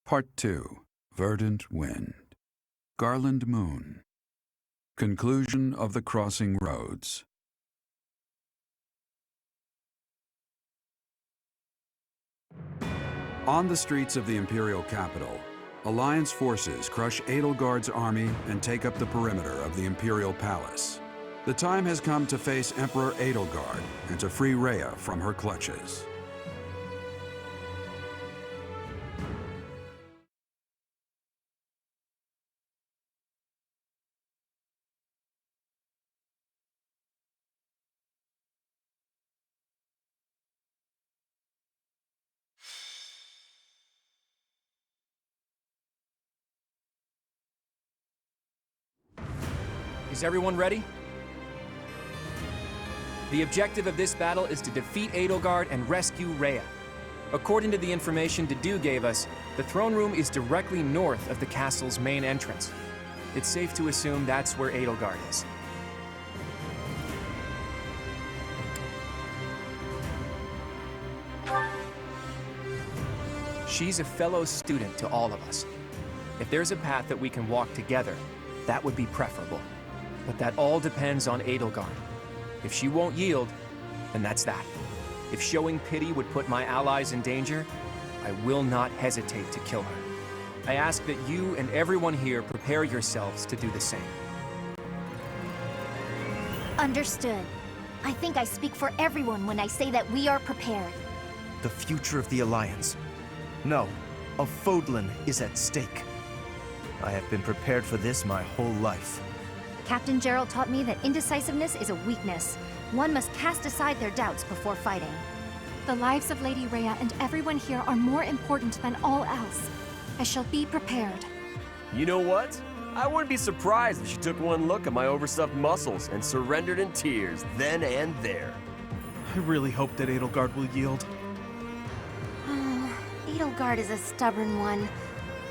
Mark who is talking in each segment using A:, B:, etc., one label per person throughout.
A: Part 2. Verdant Wind. Garland Moon. Conclusion of the Crossing Roads. On the streets of the Imperial capital, Alliance forces crush Edelgard's army and take up the perimeter of the Imperial Palace. The time has come to face Emperor Edelgard and to free Rhea from her clutches.
B: Is everyone ready? The objective of this battle is to defeat Edelgard and rescue Rhea. According to the information Dedue gave us, the throne room is directly north of the castle's main entrance. It's safe to assume that's where Edelgard is. She's a fellow student to all of us. If there's a path that we can walk together, that would be preferable. But that all depends on Edelgard. If she won't yield, then that's that. If showing pity would put my allies in danger, I will not hesitate to kill her. I ask that you and everyone here prepare yourselves to do the same.
C: Understood. I think I speak for everyone when I say that we are prepared.
D: The future of the Alliance. No, of Fodlan is at stake. I have been prepared for this my whole life.
C: Captain Gerald taught me that indecisiveness is a weakness. One must cast aside their doubts before fighting.
E: The lives of Lady Rhea and everyone here are more important than all else. I shall be prepared.
F: You know what? I wouldn't be surprised if she took one look at my overstuffed muscles and surrendered in tears then and there.
D: I really hope that Edelgard will yield.
C: Edelgard is a stubborn one.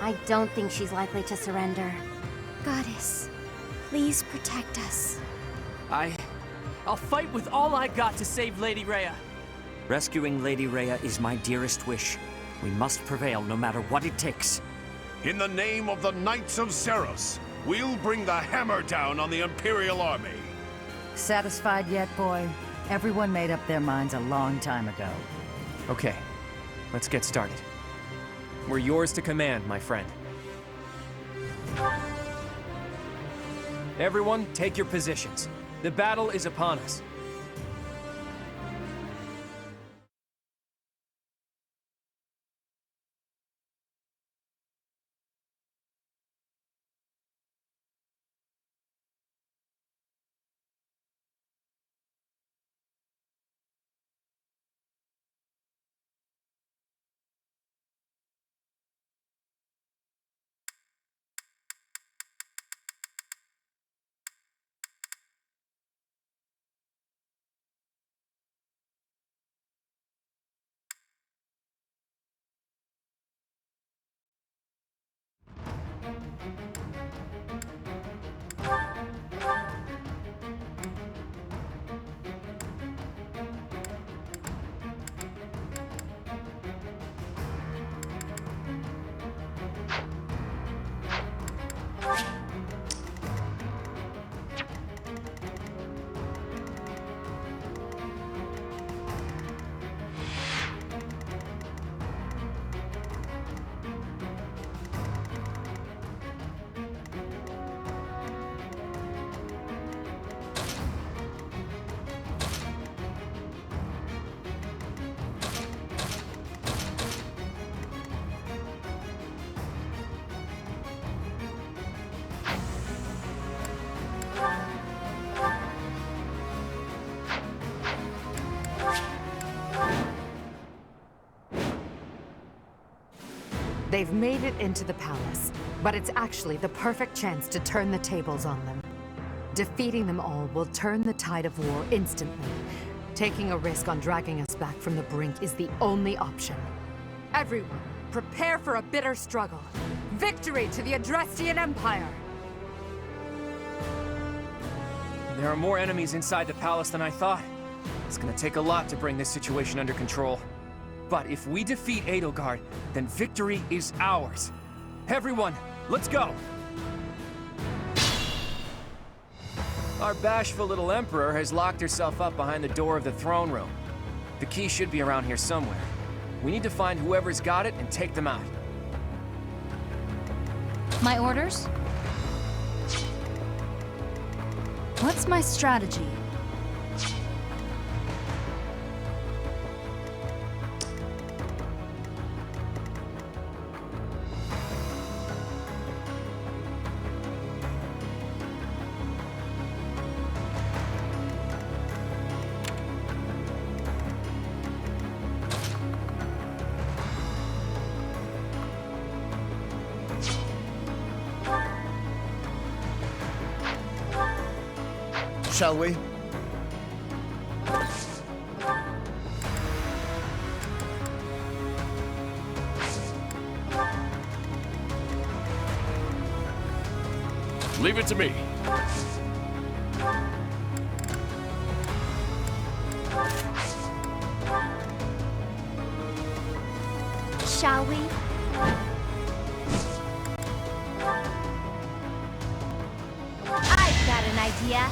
C: I don't think she's likely to surrender.
E: Goddess, please protect us.
G: I'll fight with all I got to save Lady Rhea.
H: Rescuing Lady Rhea is my dearest wish. We must prevail no matter what it takes.
I: In the name of the Knights of Seros, we'll bring the hammer down on the Imperial Army.
J: Satisfied yet, boy? Everyone made up their minds a long time ago.
B: Okay, let's get started. We're yours to command, my friend. Everyone, take your positions. The battle is upon us.
K: They've made it into the palace, but it's actually the perfect chance to turn the tables on them. Defeating them all will turn the tide of war instantly. Taking a risk on dragging us back from the brink is the only option. Everyone, prepare for a bitter struggle. Victory to the Adrestian Empire!
B: There are more enemies inside the palace than I thought. It's gonna take a lot to bring this situation under control. But if we defeat Edelgard, then victory is ours. Everyone, let's go! Our bashful little emperor has locked herself up behind the door of the throne room. The key should be around here somewhere. We need to find whoever's got it and take them out.
C: My orders? What's my strategy?
D: Shall we?
I: Leave it to me.
C: Shall we? I've got an idea.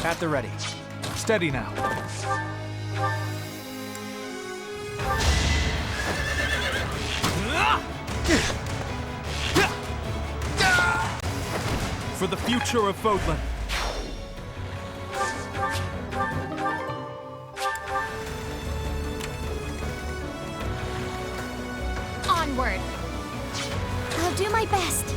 B: At the ready.
L: Steady now. For the future of Fodlan.
C: Onward. I'll do my best.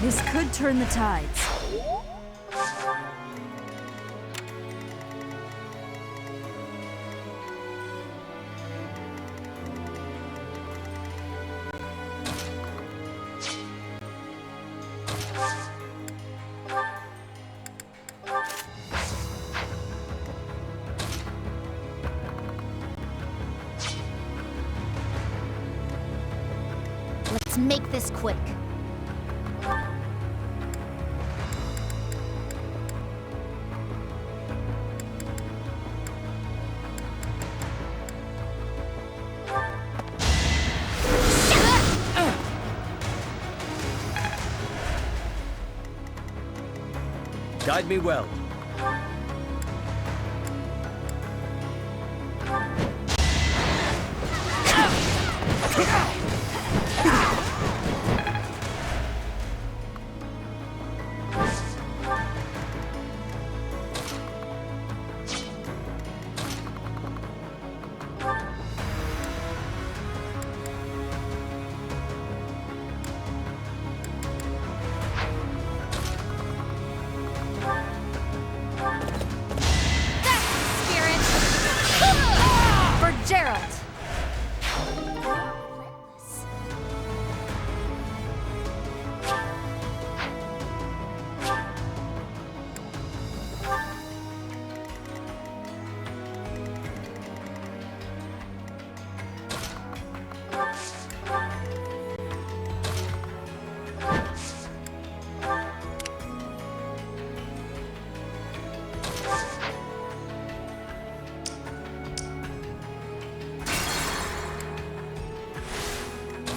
J: This could turn the tides.
C: Let's make this quick.
F: Guide me well.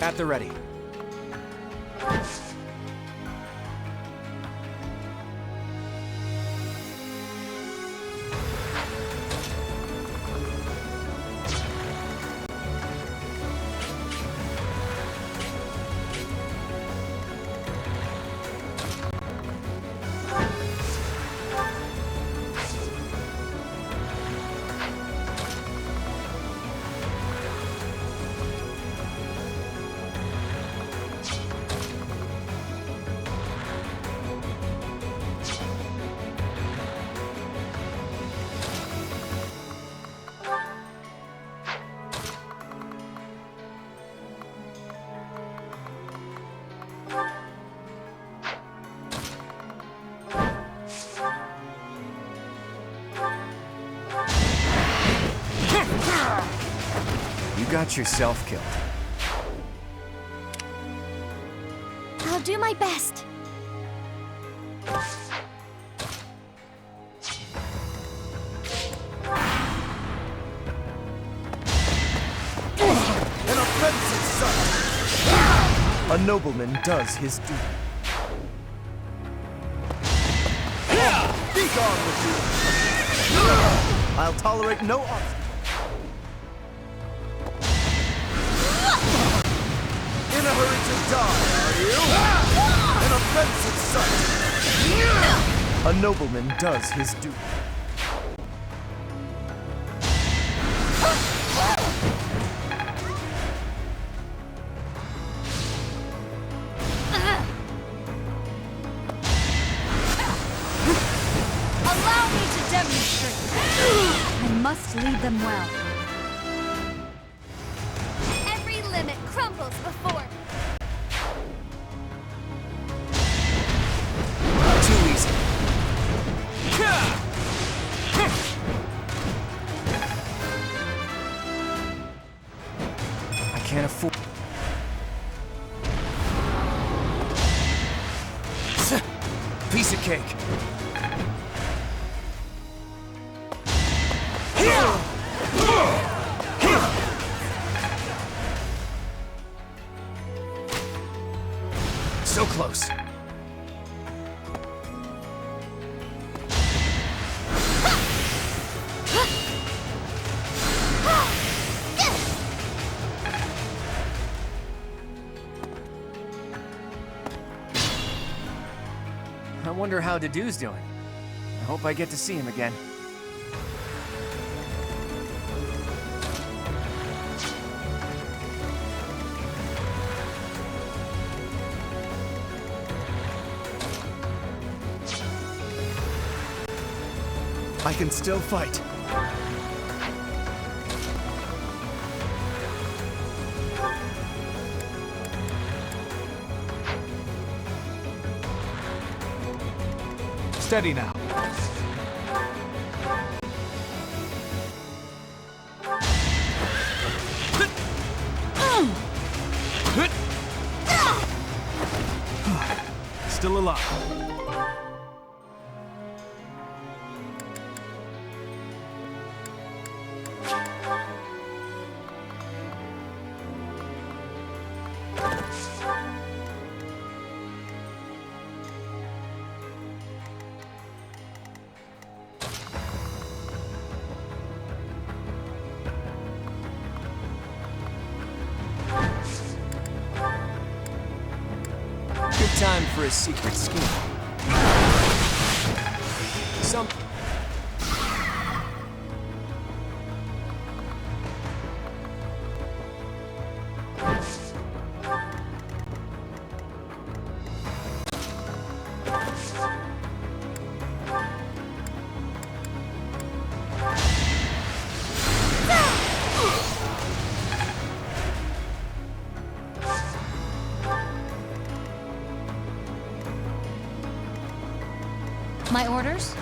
B: At the ready. You got yourself killed.
C: I'll do my best.
D: An offensive son! A nobleman does his duty. Be gone with you! I'll tolerate no obstacle. In a hurry to die, are you? An offensive son! A nobleman does his duty.
C: Allow me to demonstrate. I must lead them well. Every limit crumbles before.
B: Too easy. I can't afford... Piece of cake. So close. I wonder how Dedue's doing. I hope I get to see him again.
D: I can still fight.
L: Steady now. Still alive.
B: Good time for a secret scheme. Some...
C: My orders?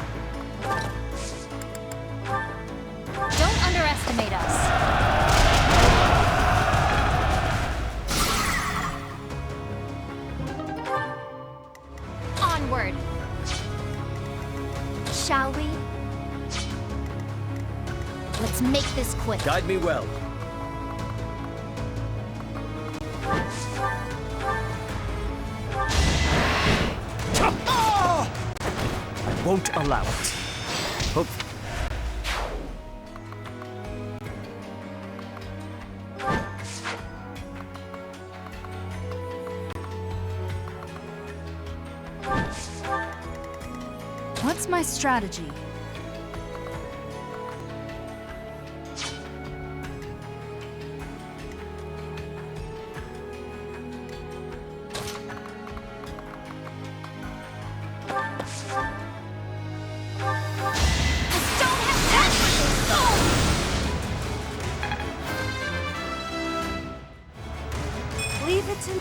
C: Don't underestimate us. Onward. Shall we? Let's make this quick.
F: Guide me well.
H: Won't allow it. Hope.
E: What's my strategy?
C: Leave it to...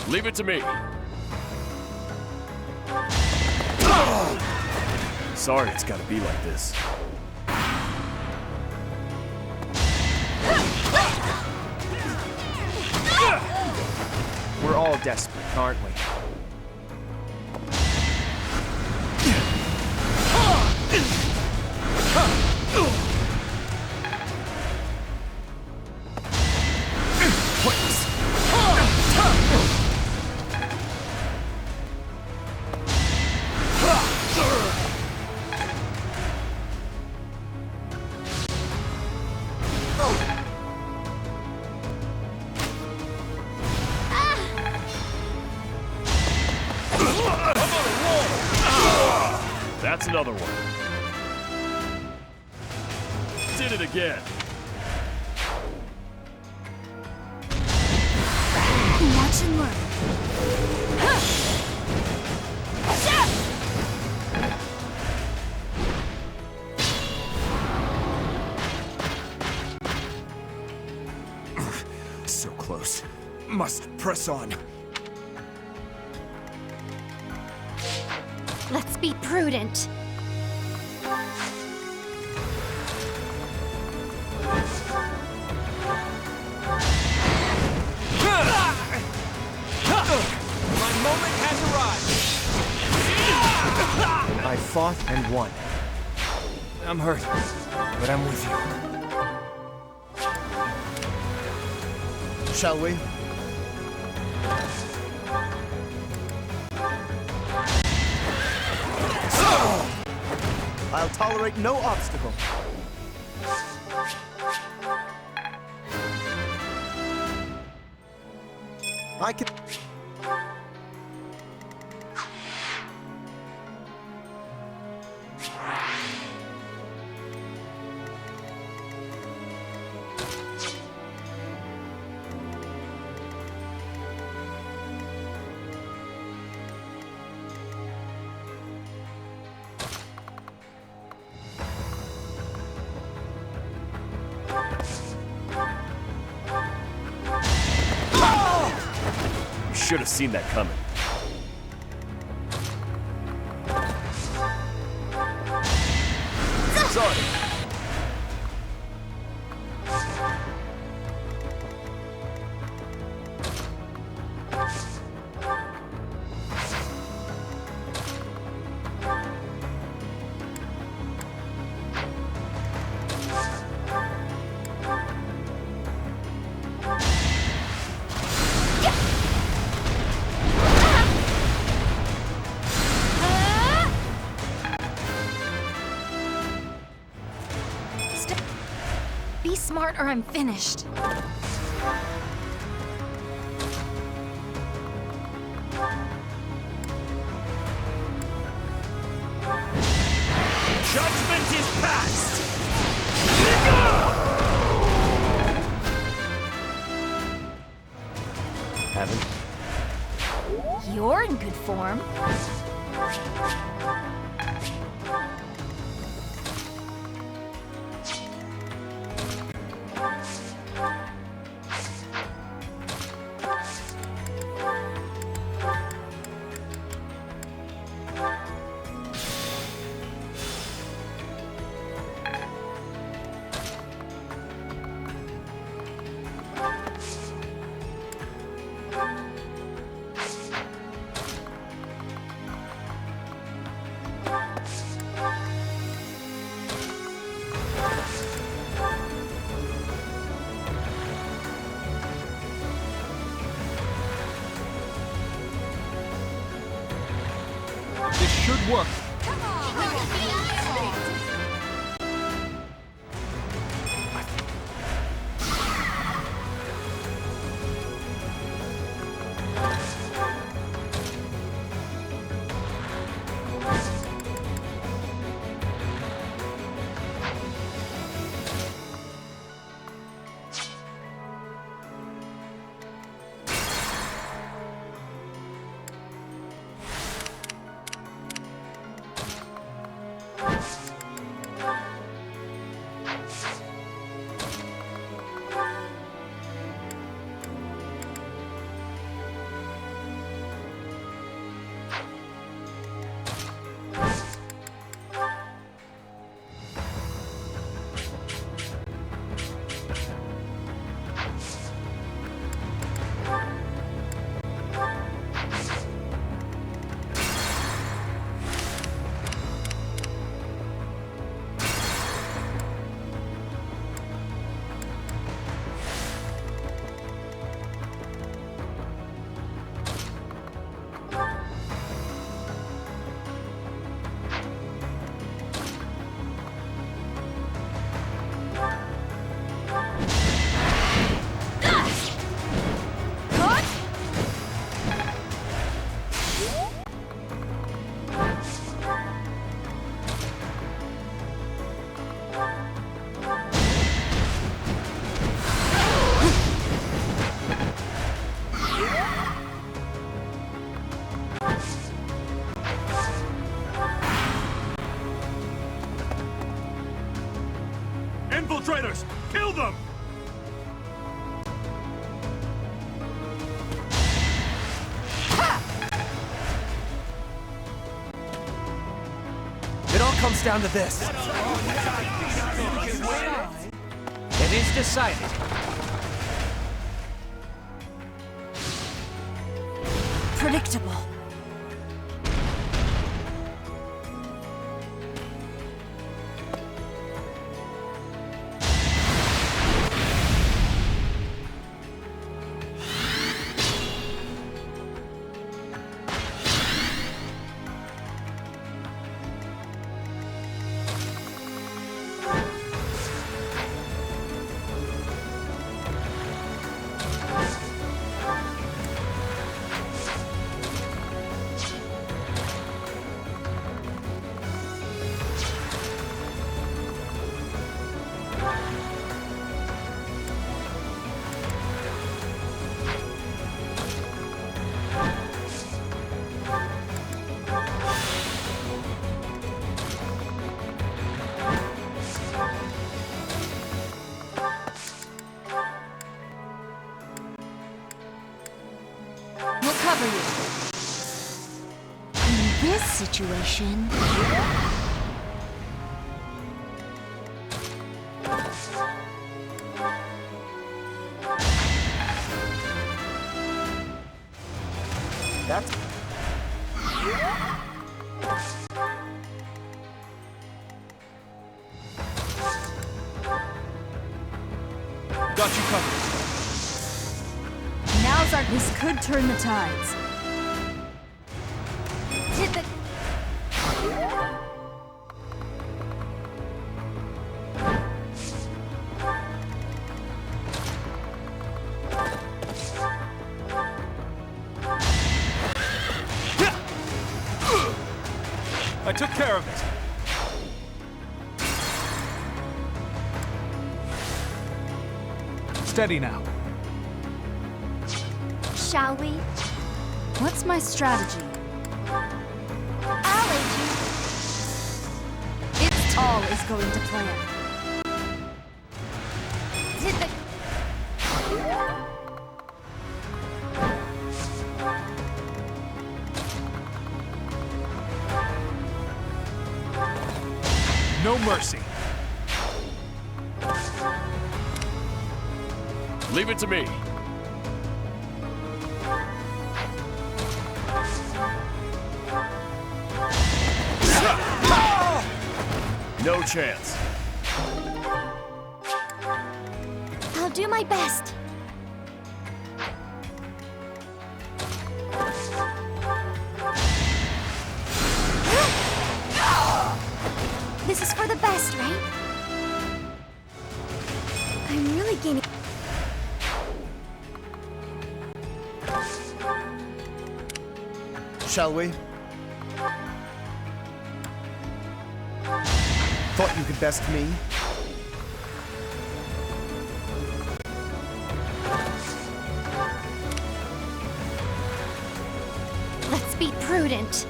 F: Leave it to me. Sorry it's gotta be like this.
B: We're all desperate, aren't we?
F: That's another one. Did it again.
E: Watch and learn.
D: So close. Must press on.
C: Let's be prudent.
B: My moment has arrived. I fought and won. I'm hurt, but I'm with you.
D: Shall we? I'll tolerate no obstacle. I can...
F: Should have seen that coming. Sorry.
C: Be smart or I'm finished.
F: Judgment is passed! Haven't?
C: You're in good form.
L: This should work.
D: comes down to this.
G: It is decided.
E: Predictable.
C: Cover you. In this situation...
D: That's...
L: Got you covered.
E: Now's our... This could turn the tides.
C: Did the...
L: I took care of it. Steady now.
C: Shall we?
E: What's my strategy?
C: I'll aid you.
E: It's all is going to plan.
C: Did the...
L: No mercy.
F: Leave it to me. No chance.
C: I'll do my best. This is for the best, right? I'm really gaining...
D: Shall we? Thought you could best me?
C: Let's be prudent.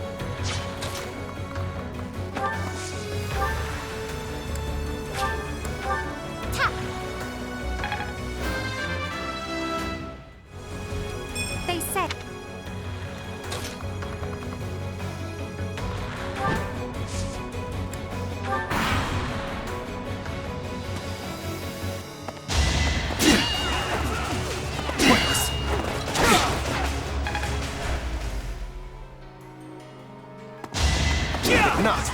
C: Tap. They said...
D: Not.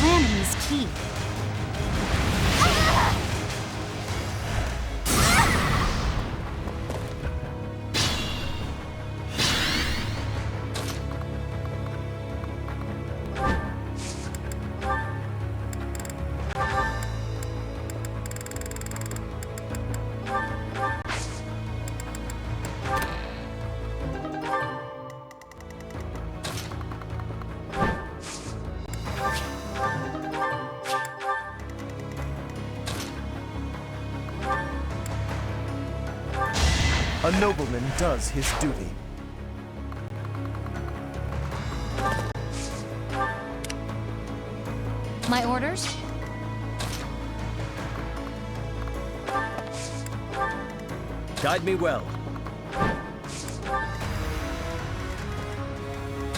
E: Planning is key.
D: A nobleman does his duty.
C: My orders?
F: Guide me well.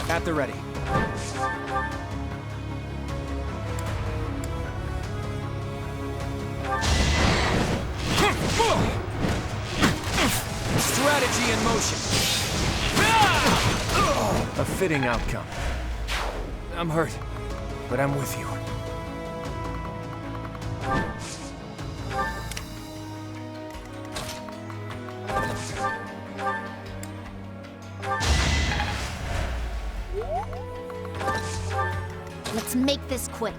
B: At the ready. Strategy in motion. A fitting outcome. I'm hurt, but I'm with you.
C: Let's make this quick.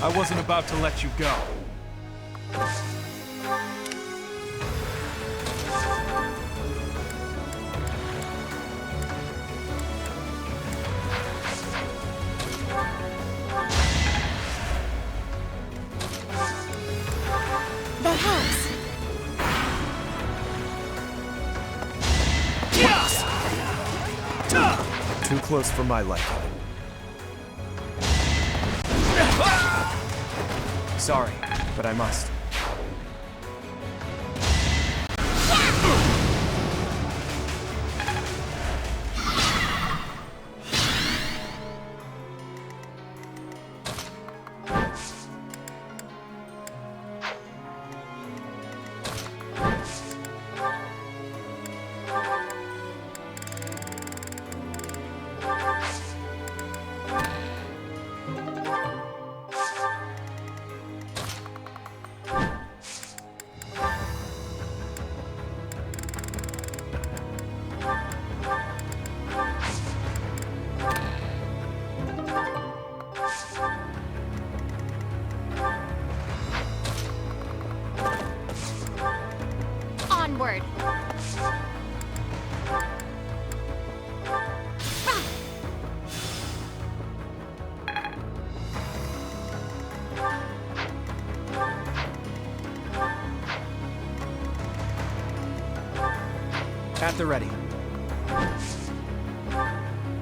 L: I wasn't about to let you go.
C: The house.
D: Too close for my liking.
B: Sorry, but I must.
C: Onward.
B: At the ready.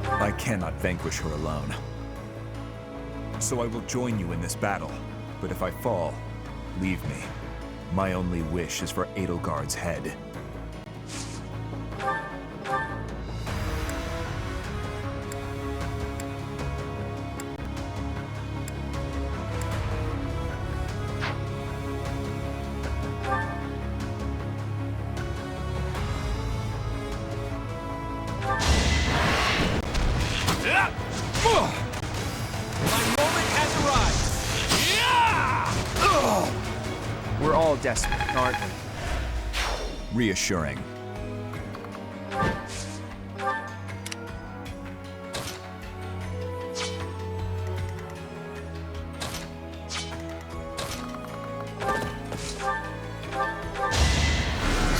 M: I cannot vanquish her alone. So I will join you in this battle. But if I fall, leave me. My only wish is for Edelgard's head.
B: We're all desperate, aren't we?
M: Reassuring.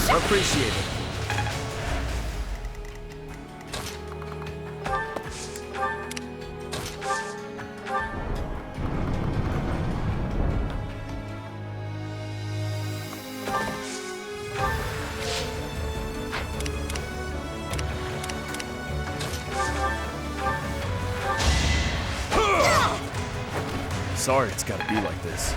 F: Appreciate it. Sorry it's gotta be like this.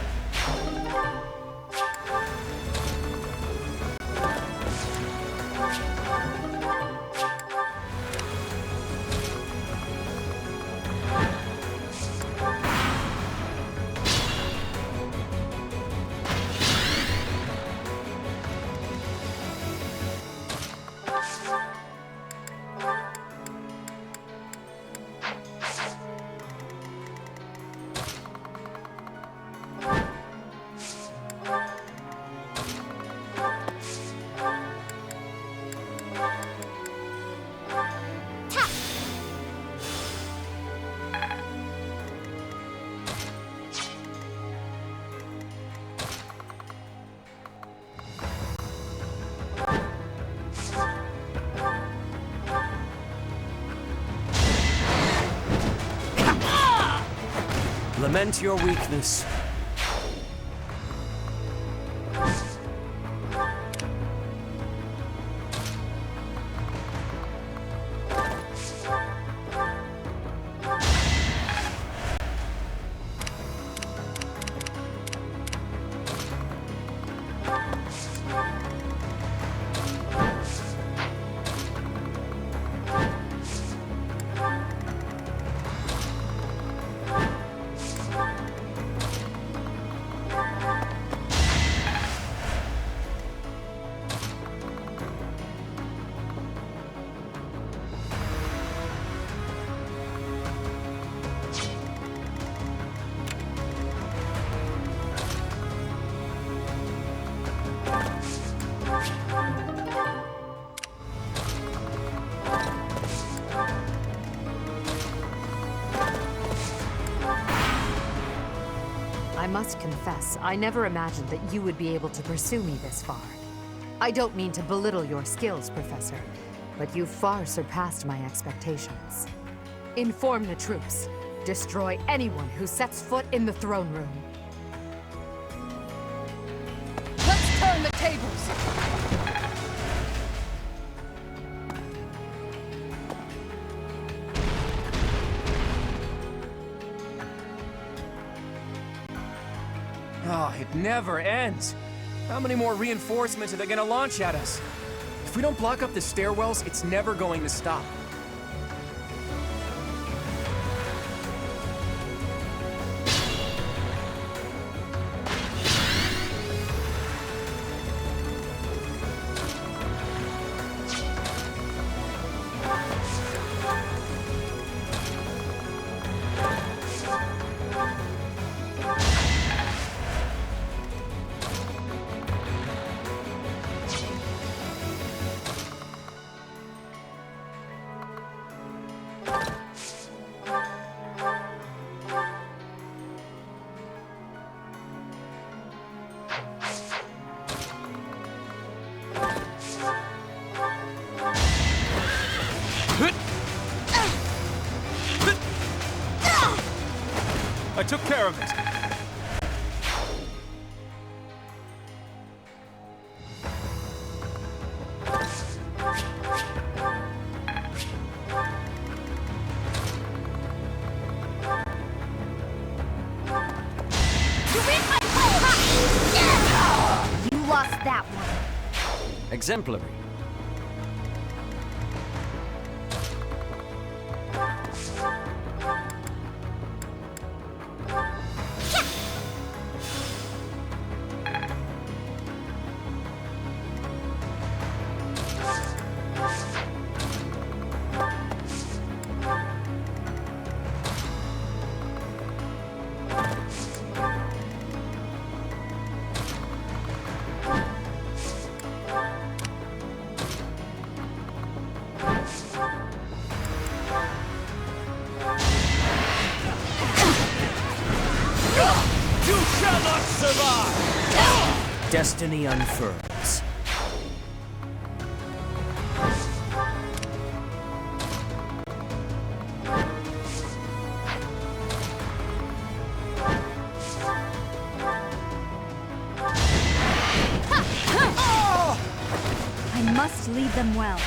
F: Lament your weakness.
K: I must confess, I never imagined that you would be able to pursue me this far. I don't mean to belittle your skills, Professor, but you've far surpassed my expectations. Inform the troops. Destroy anyone who sets foot in the throne room. Let's turn the tables!
B: Oh, it never ends. How many more reinforcements are they gonna launch at us? If we don't block up the stairwells, it's never going to stop.
L: I took care of it.
C: You lost that one.
H: Exemplary. Destiny unfurls.
C: I must lead them well.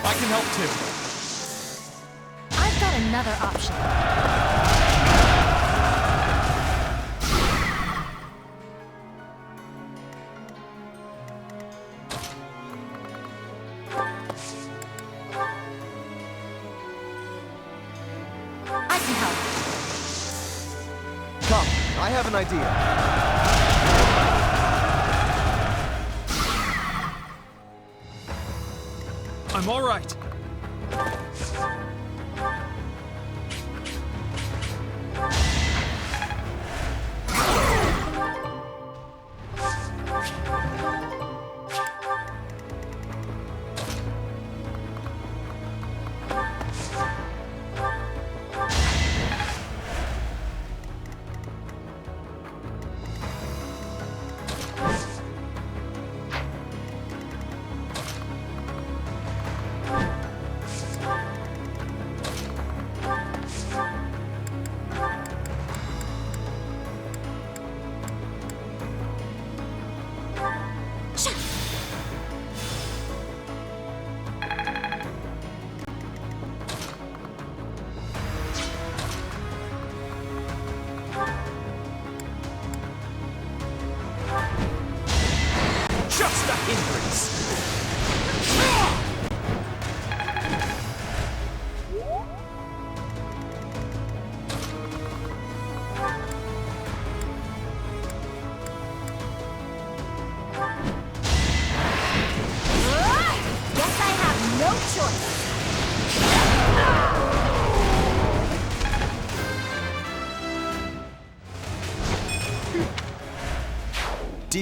L: I can help too.
C: I've got another option. I can help.
D: Come, I have an idea.
L: I'm all right.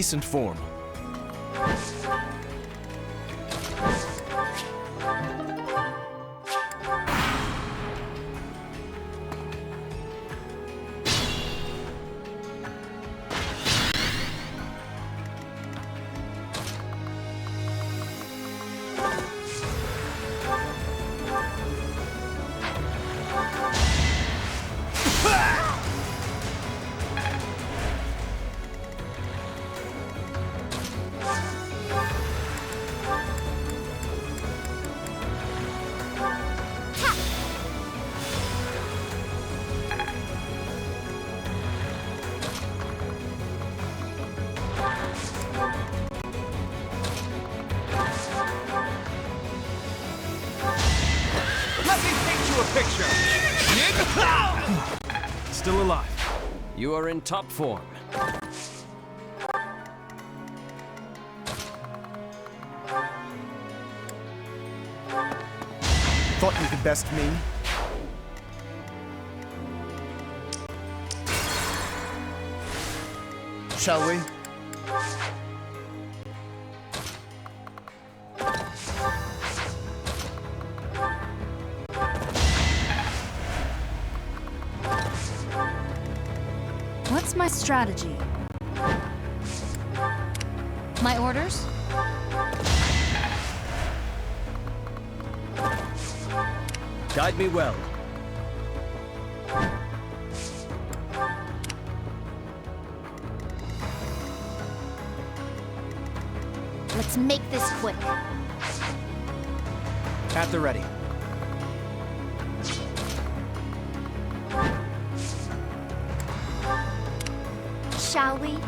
D: decent form.
L: Still alive.
F: You are in top form.
D: Thought you could best me? Shall we?
C: What's my strategy? My orders?
F: Guide me well.
C: Let's make this quick.
B: At the ready.
C: Shall we?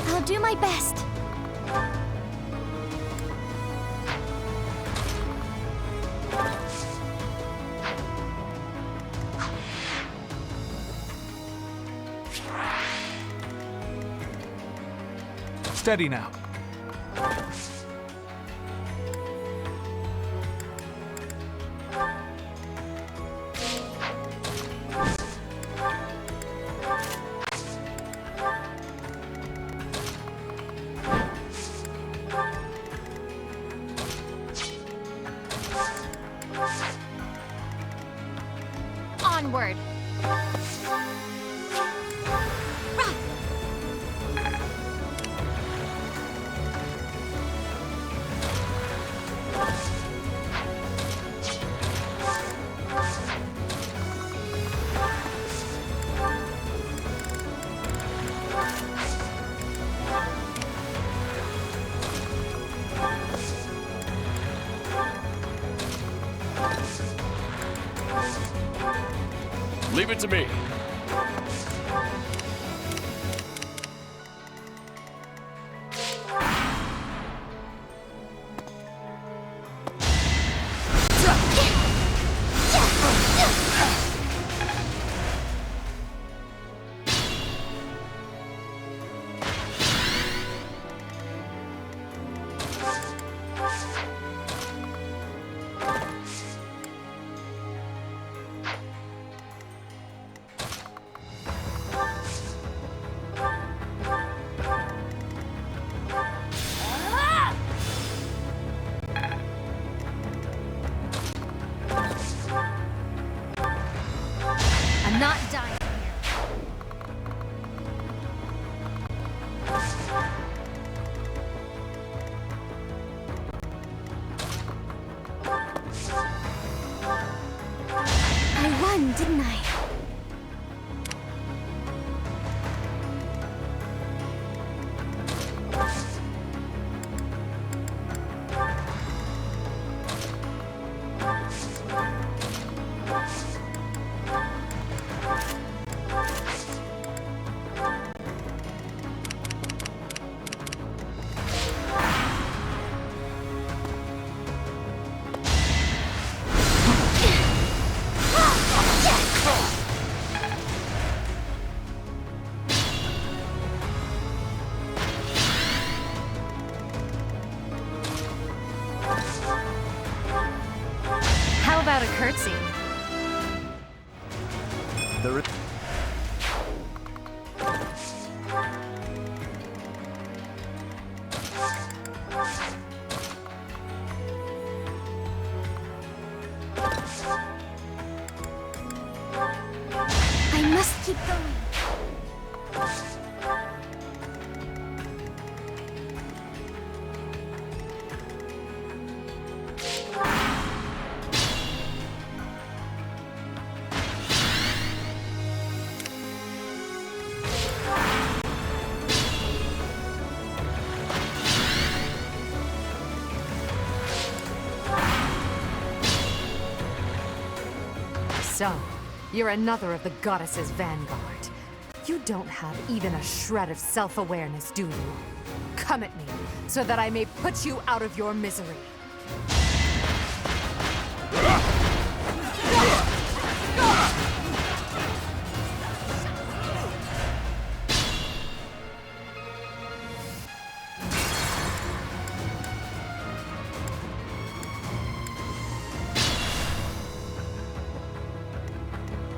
C: I'll do my best.
L: Steady now.
C: Onward.
F: Leave it to me.
C: I'm not dying here. I won, didn't I? curtsy.
D: The
C: I must keep going.
K: So, you're another of the goddess's vanguard. You don't have even a shred of self-awareness, do you? Come at me, so that I may put you out of your misery.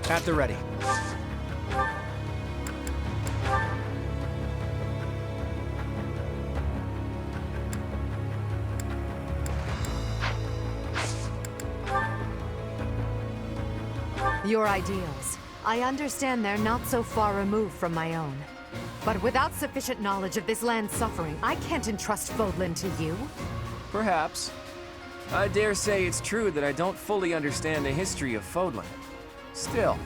B: At the ready.
K: Your ideals. I understand they're not so far removed from my own. But without sufficient knowledge of this land's suffering, I can't entrust Fodlan to you.
B: Perhaps. I dare say it's true that I don't fully understand the history of Fodlan. Still,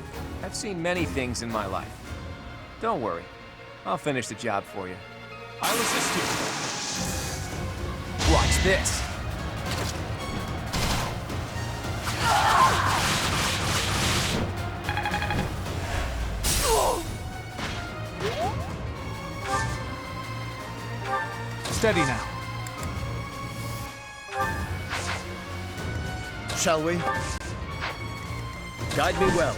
B: I've seen many things in my life. Don't worry. I'll finish the job for you.
L: I'll assist you.
B: Watch this.
L: Steady now.
D: Shall we?
F: Guide me well.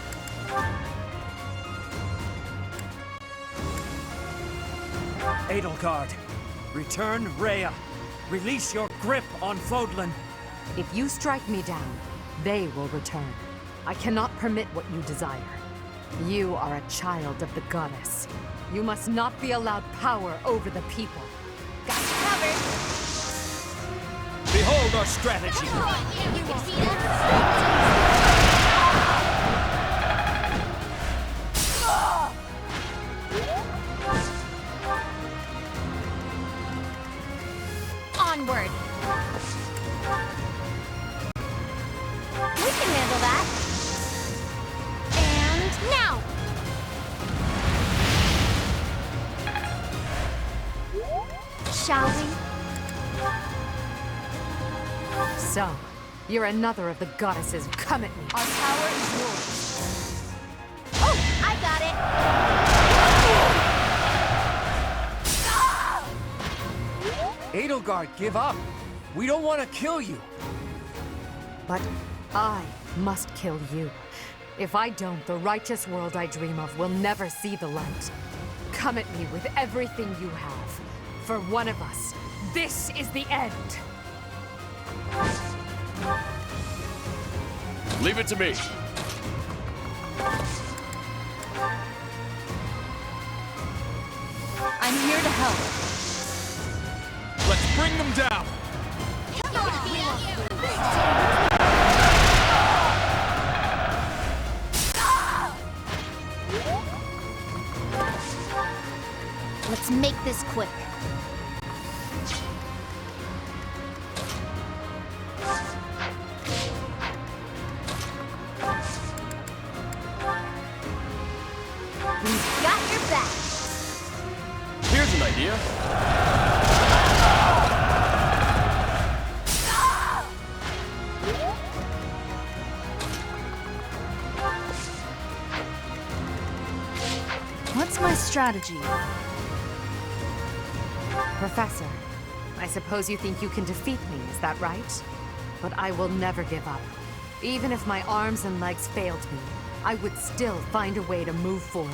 H: Edelgard, return Rhea. Release your grip on Fodlan.
K: If you strike me down, they will return. I cannot permit what you desire. You are a child of the goddess. You must not be allowed power over the people.
C: Got you covered.
H: Behold our strategy.
C: You can see that? Onward. We can handle that. And now. Shall we?
K: So, you're another of the goddesses. Come at me.
C: Our power is yours. Oh, I got it.
B: Edelgard, give up. We don't want to kill you.
K: But I must kill you. If I don't, the righteous world I dream of will never see the light. Come at me with everything you have. For one of us, this is the end.
I: Leave it to me.
C: I'm here to help.
L: Let's bring them down.
C: Let's make this quick. We've got your back.
F: Here's an idea.
C: What's my strategy?
K: Professor, I suppose you think you can defeat me, is that right? But I will never give up. Even if my arms and legs failed me, I would still find a way to move forward.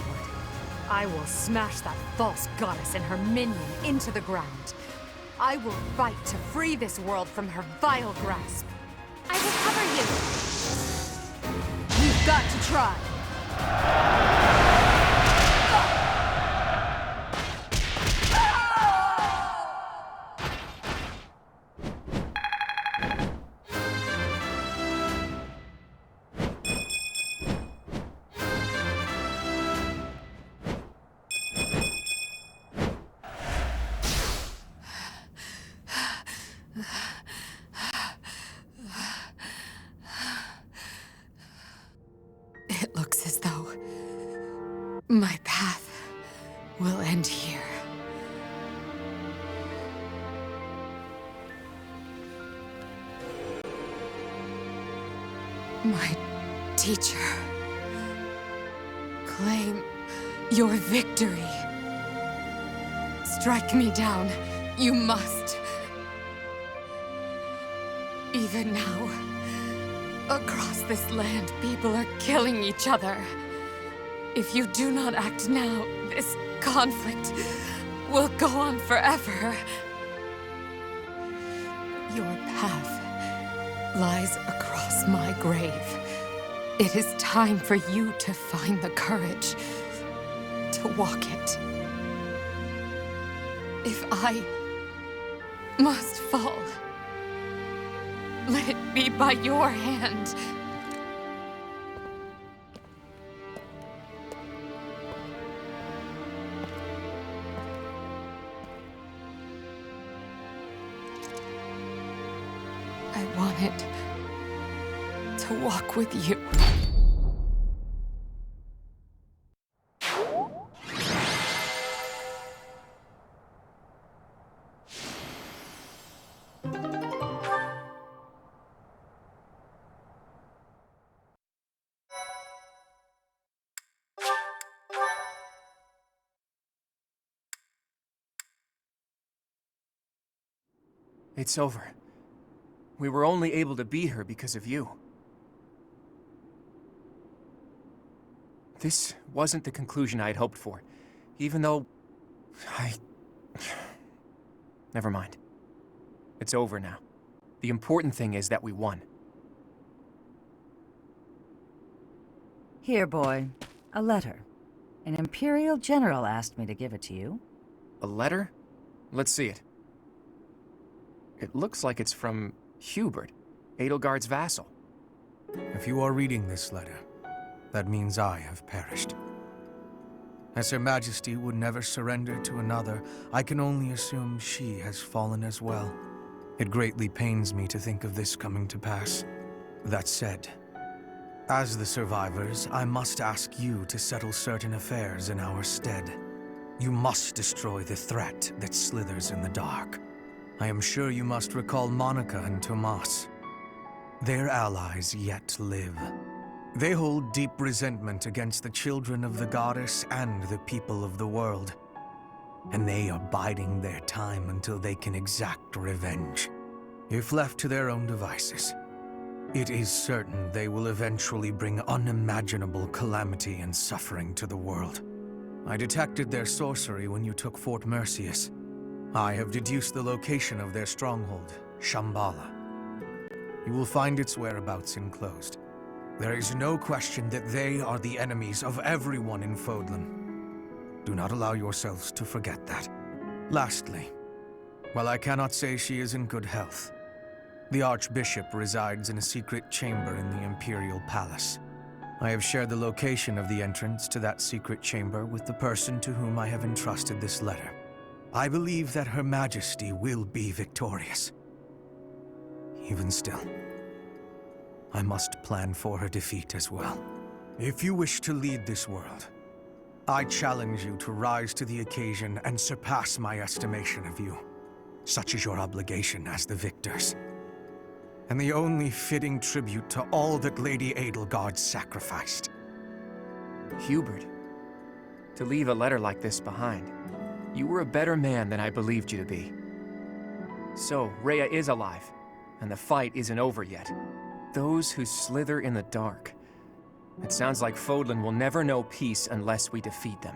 K: I will smash that false goddess and her minion into the ground. I will fight to free this world from her vile grasp.
C: I will cover you.
K: got to try. It looks as though my path will end here. My teacher, claim your victory. Strike me down, you must. Even now, across this land, people are killing each other. If you do not act now, this conflict will go on forever. Your path lies across my grave. It is time for you to find the courage to walk it. If I must fall, let it be by your hand. I wanted to walk with you.
B: It's over. We were only able to be here because of you. This wasn't the conclusion I had hoped for, even though Never mind. It's over now. The important thing is that we won.
J: Here, boy. A letter. An Imperial General asked me to give it to you.
B: A letter? Let's see it. It looks like it's from Hubert, Edelgard's vassal.
N: If you are reading this letter, that means I have perished. As Her Majesty would never surrender to another, I can only assume she has fallen as well. It greatly pains me to think of this coming to pass. That said, as the survivors, I must ask you to settle certain affairs in our stead. You must destroy the threat that slithers in the dark. I am sure you must recall Monica and Tomas. Their allies yet live. They hold deep resentment against the children of the goddess and the people of the world. And they are biding their time until they can exact revenge. If left to their own devices, it is certain they will eventually bring unimaginable calamity and suffering to the world. I detected their sorcery when you took Fort Mercius. I have deduced the location of their stronghold, Shambhala. You will find its whereabouts enclosed. There is no question that they are the enemies of everyone in Fodlan. Do not allow yourselves to forget that. Lastly, while I cannot say she is in good health, the Archbishop resides in a secret chamber in the Imperial Palace. I have shared the location of the entrance to that secret chamber with the person to whom I have entrusted this letter. I believe that Her Majesty will be victorious. Even still, I must plan for her defeat as well. If you wish to lead this world, I challenge you to rise to the occasion and surpass my estimation of you. Such is your obligation as the victors, and the only fitting tribute to all that Lady Edelgard sacrificed.
B: Hubert, to leave a letter like this behind. You were a better man than I believed you to be. So, Rhea is alive, and the fight isn't over yet. Those who slither in the dark. It sounds like Fodlan will never know peace unless we defeat them.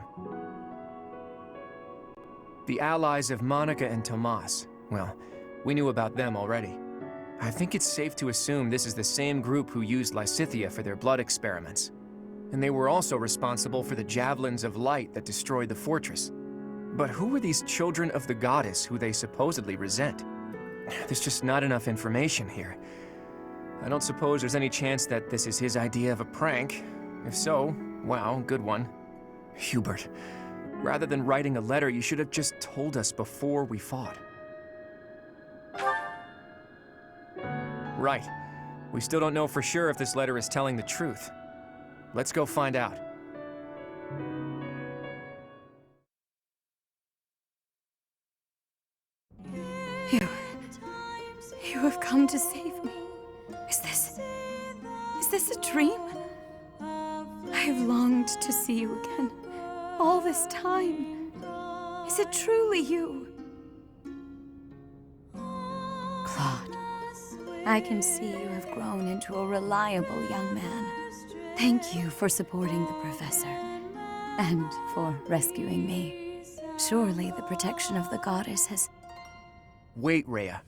B: The allies of Monica and Tomas, well, we knew about them already. I think it's safe to assume this is the same group who used Lysithea for their blood experiments. And they were also responsible for the javelins of light that destroyed the fortress. But who were these children of the goddess who they supposedly resent? There's just not enough information here. I don't suppose there's any chance that this is his idea of a prank. If so, wow, good one. Hubert, rather than writing a letter, you should have just told us before we fought. Right. We still don't know for sure if this letter is telling the truth. Let's go find out.
O: You have come to save me. Is this a dream? I have longed to see you again, all this time. Is it truly you? Claude, I can see you have grown into a reliable young man. Thank you for supporting the professor, and for rescuing me. Surely the protection of the goddess has...
B: Wait, Rhea.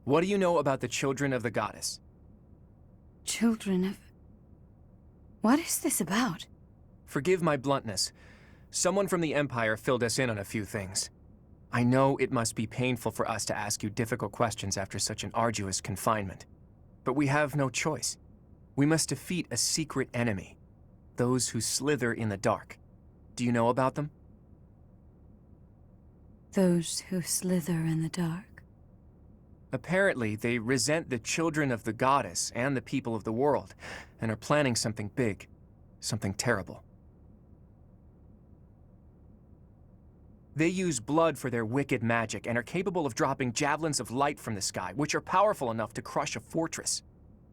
B: What do you know about the children of the goddess?
O: Children of... What is this about?
B: Forgive my bluntness. Someone from the Empire filled us in on a few things. I know it must be painful for us to ask you difficult questions after such an arduous confinement. But we have no choice. We must defeat a secret enemy. Those who slither in the dark. Do you know about them?
O: Those who slither in the dark.
B: Apparently, they resent the children of the goddess and the people of the world, and are planning something big, something terrible. They use blood for their wicked magic and are capable of dropping javelins of light from the sky, which are powerful enough to crush a fortress.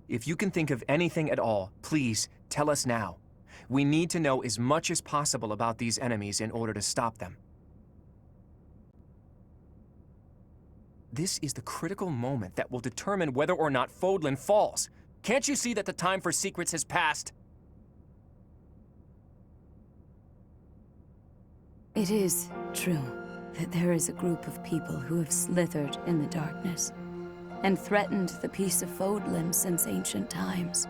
B: If you can think of anything at all, please tell us now. We need to know as much as possible about these enemies in order to stop them. This is the critical moment that will determine whether or not Fodlan falls. Can't you see that the time for secrets has passed?
O: It is true that there is a group of people who have slithered in the darkness and threatened the peace of Fodlan since ancient times.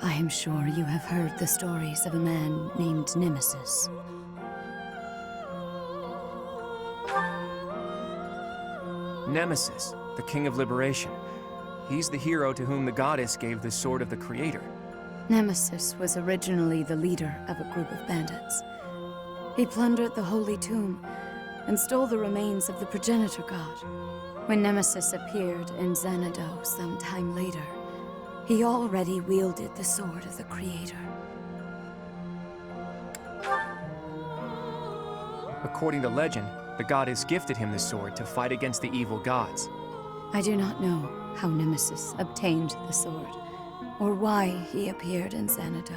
O: I am sure you have heard the stories of a man named Nemesis.
B: Nemesis, the King of Liberation. He's the hero to whom the goddess gave the Sword of the Creator.
O: Nemesis was originally the leader of a group of bandits. He plundered the Holy Tomb and stole the remains of the progenitor god. When Nemesis appeared in Xanadu some time later, he already wielded the Sword of the Creator.
B: According to legend, the goddess gifted him the sword to fight against the evil gods.
O: I do not know how Nemesis obtained the sword, or why he appeared in Xanadu,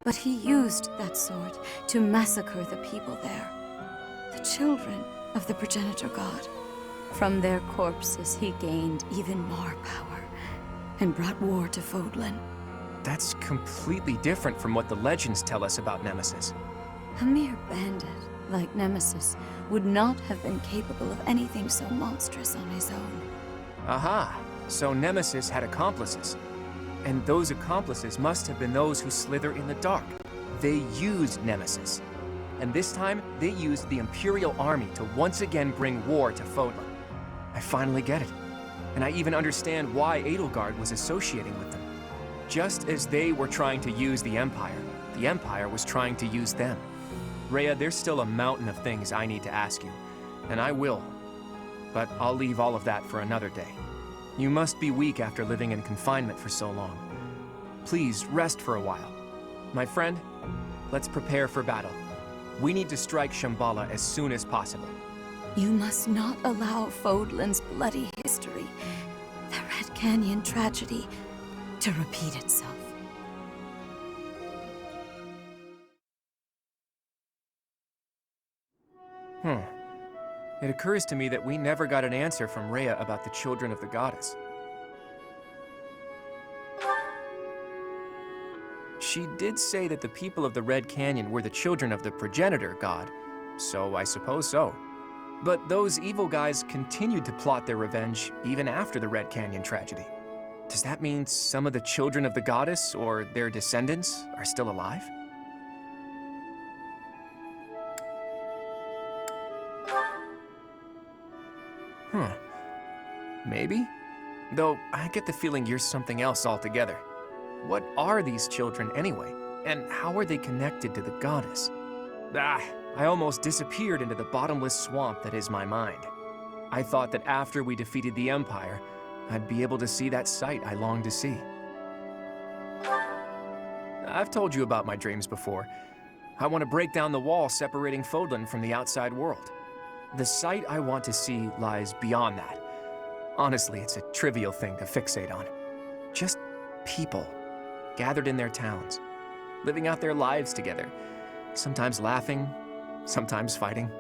O: but he used that sword to massacre the people there, the children of the progenitor god. From their corpses he gained even more power, and brought war to Fodlan.
B: That's completely different from what the legends tell us about Nemesis.
O: A mere bandit like Nemesis would not have been capable of anything so monstrous on his own.
B: Aha, so Nemesis had accomplices. And those accomplices must have been those who slither in the dark. They used Nemesis. And this time, they used the Imperial Army to once again bring war to Fodlan. I finally get it. And I even understand why Edelgard was associating with them. Just as they were trying to use the Empire was trying to use them. Rhea, there's still a mountain of things I need to ask you, and I will. But I'll leave all of that for another day. You must be weak after living in confinement for so long. Please rest for a while. My friend, let's prepare for battle. We need to strike Shambhala as soon as possible.
O: You must not allow Fodlan's bloody history, the Red Canyon tragedy, to repeat itself.
B: It occurs to me that we never got an answer from Rhea about the children of the goddess. She did say that the people of the Red Canyon were the children of the progenitor god, so I suppose so. But those evil guys continued to plot their revenge even after the Red Canyon tragedy. Does that mean some of the children of the goddess, or their descendants, are still alive? Maybe? Though, I get the feeling you're something else altogether. What are these children anyway? And how are they connected to the goddess? I almost disappeared into the bottomless swamp that is my mind. I thought that after we defeated the Empire, I'd be able to see that sight I longed to see. I've told you about my dreams before. I want to break down the wall separating Fodlan from the outside world. The sight I want to see lies beyond that. Honestly, it's a trivial thing to fixate on. Just people, gathered in their towns, living out their lives together, sometimes laughing, sometimes fighting.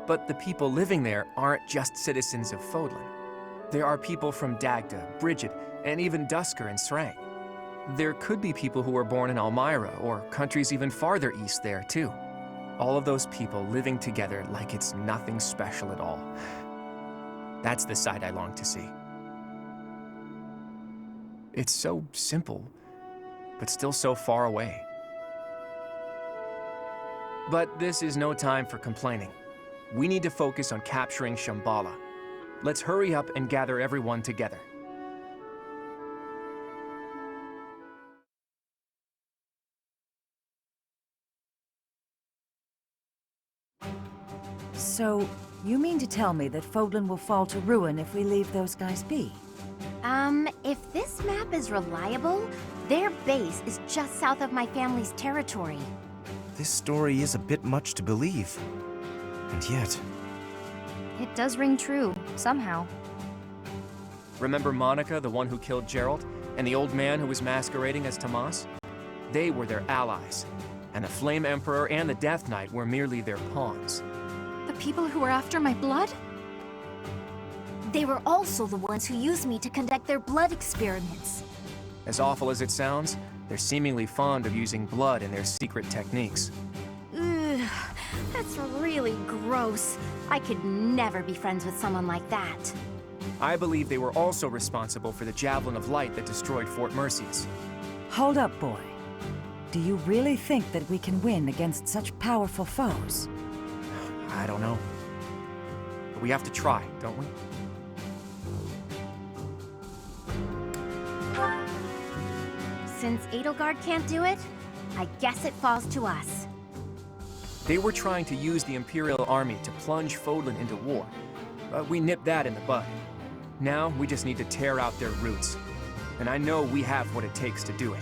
B: But the people living there aren't just citizens of Fodlan. There are people from Dagda, Bridget, and even Dusker and Srang. There could be people who were born in Almyra, or countries even farther east there, too. All of those people living together like it's nothing special at all. That's the side I long to see. It's so simple, but still so far away. But this is no time for complaining. We need to focus on capturing Shambhala. Let's hurry up and gather everyone together.
J: So, you mean to tell me that Fodlan will fall to ruin if we leave those guys be?
C: If this map is reliable, their base is just south of my family's territory.
D: This story is a bit much to believe. And yet...
C: It does ring true, somehow.
B: Remember Monica, the one who killed Gerald, and the old man who was masquerading as Tomas? They were their allies, and the Flame Emperor and the Death Knight were merely their pawns.
E: The people who were after my blood?
C: They were also the ones who used me to conduct their blood experiments.
B: As awful as it sounds, they're seemingly fond of using blood in their secret techniques.
C: Ugh, that's really gross. I could never be friends with someone like that.
B: I believe they were also responsible for the Javelin of Light that destroyed Fort Mercedes.
J: Hold up, boy. Do you really think that we can win against such powerful foes?
B: I don't know. But we have to try, don't we?
C: Since Edelgard can't do it, I guess it falls to us.
B: They were trying to use the Imperial Army to plunge Fodlan into war, but we nipped that in the bud. Now we just need to tear out their roots. And I know we have what it takes to do it.